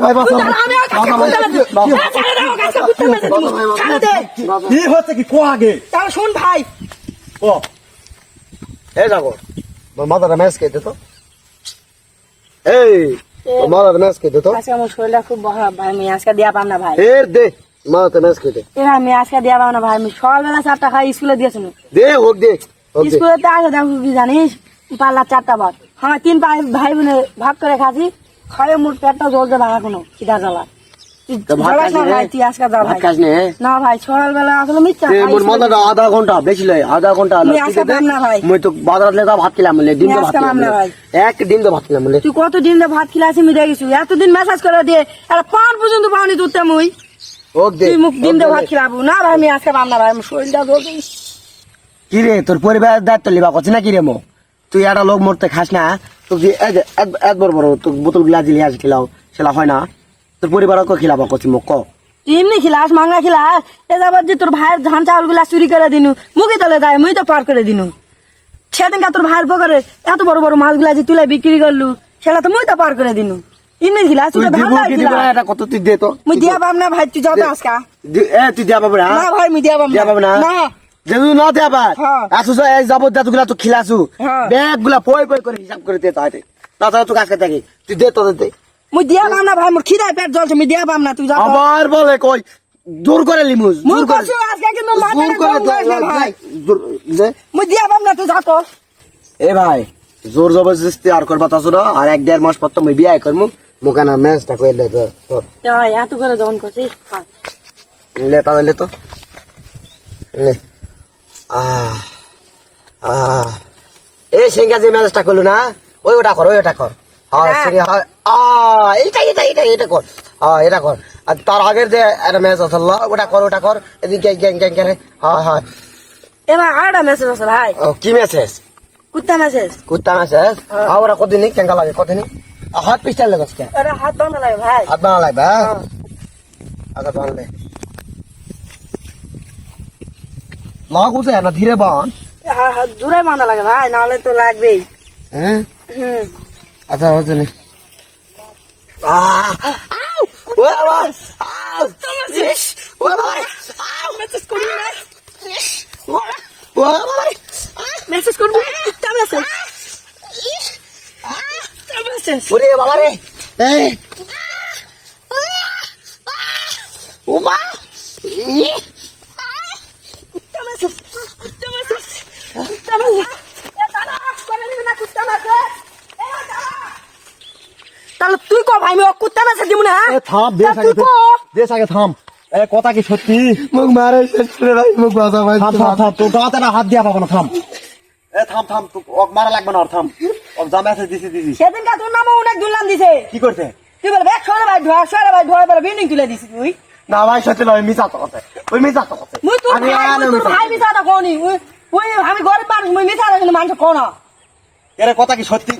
ভাই বাসা কি হচ্ছে কি কো আগে তাহলে শোন ভাই ও এই যাবো মাদার ম্যাচ খেতে তো এই মাদার ম্যাচ খেতে তো আজকে আমার শরীরটা খুব ভাই আমি আজকে দেয়া পাম না ভাই এ দে মাদার ম্যাচ খেতে আমি আজকে দেয়া পাম না ভাই আমি সকালবেলা 4টা খাই স্কুলে দিয়েছি দে হোক দে স্কুলে তো আগে দেখো কি জানিস পাল্লা 4টা ভাত আমার 3 ভাই বোনে ভাগ করে খাচ্ছি খাওয়া মোট পেটটা জ্বলছে ভাই এখনো খিদা জ্বালা না ভাই সকালবেলা আসলে মিথ্যা আধা ঘন্টা বেশি লাই আধা ঘন্টা মুই তো বাজার ভাত খেলাম ডিম তো ভাত এক ডিম তো ভাত খেলাম তুই কত দিন ভাত খেলাছি আমি দেখিস এতদিন মেসেজ করে দিয়ে ফোন পর্যন্ত পাওনি তুলতে মুই তুই মুখ ডিম দিয়ে ভাত খেলাবো না ভাই আমি আজকে পাম না ভাই শরীরটা কি রে তোর পরিবারের দায়িত্ব লিবা করছি না কি রে মো তুই একটা লোক মরতে খাস না তোর একবার বড় তোর বোতল গুলা দিলি আজ খেলাও সেটা হয় না তোর পরিবারকে খিলাবা করছি মোক এমনি খিলাস মাঙ্গা খিলাস এবার যে তোর ভাইয়ের ধান চাউল গুলা চুরি করে দিনু মুখে তলে যায় মুই তো পার করে দিনু সেদিনকার তোর ভাইয়ের পকেটে এত বড় বড় মাছ গুলা যে তুলে বিক্রি করলু সেটা তো মুই তো পার করে দিনু এমনি খিলাস কত তুই দে তো মুই দিয়া পাম না ভাই তুই যাও আজকা তুই দিয়া পাবি না ভাই মুই দিয়া পাম না যেহেতু না দেয়া পার আসু যাবো দাদুগুলা তো খিলাসু ব্যাগ গুলা পয় পয় করে হিসাব করে দে তাই তাছাড়া তো কাছে থাকি তুই দে তো দে মুই দিয়া পাম না ভাই মোর খিদায় পেট জ্বলছে মুই দিয়া পাম না তুই যা আবার বলে কই জোর করে লিমুস জোর করে আজকে কিন্তু মাথাটা গরম হইছে ভাই মুই দিয়া পাম না তুই যা তো এ ভাই জোর জবরদস্তি আর করবা তাছু না আর 1-1.5 মাস পর তো মুই বিয়ে করমু মোকানা ম্যাচটা কইলে তো তাই এত করে দন করছিস লে তাহলে তো লে এই সিঙ্গা যে ম্যাচটা করলো না ওটা কর এটা কর এটা কর আর তার আগের যে একটা ম্যাচ আছে ওটা কর এদিকে হ্যাঁ এবার আরেকটা মেসেজ আছে ভাই কি মেসেজ কুত্তা মেসেজ ওরা কদিন কেঙ্কা লাগে কদিন হাত পিস্টাল লাগে হাত বাঁধা লাগে ভাই হাত বানা লাগবে আচ্ছা বানলে লাগ উঠে না ধীরে বান জোরে বাঁধা লাগে ভাই নাহলে তো লাগবেই হ্যাঁ আচ্ছা হচ্ছে না মেসেজ করবো বাবা রে উমা তাহলে তুই ক ভাই আমি কুত্তা মেসেজ দিব না থাম দেশ আগে থাম কথা কি সত্যি মুখ মারে ভাই মুখ বাঁচা ভাই থাম তোর গাতে না হাত দিয়া পাবো না থাম থাম ওক মারা লাগবে না থাম ওক যা মেসেজ দিছি সেদিন কা তোর নামও অনেক দুলাম দিছে কি করতে তুই বল ব্যাগ সরে ভাই ধোয়া পরে বিল্ডিং তুলে দিছিস তুই না ভাই সত্যি নয় মিছা তো কথা ওই মিছা তো কথা মুই তো ভাই মিছা তো কোনি ওই আমি গরিব মানুষ মুই মিছা কিন্তু মানুষ কোন এর কথা কি সত্যি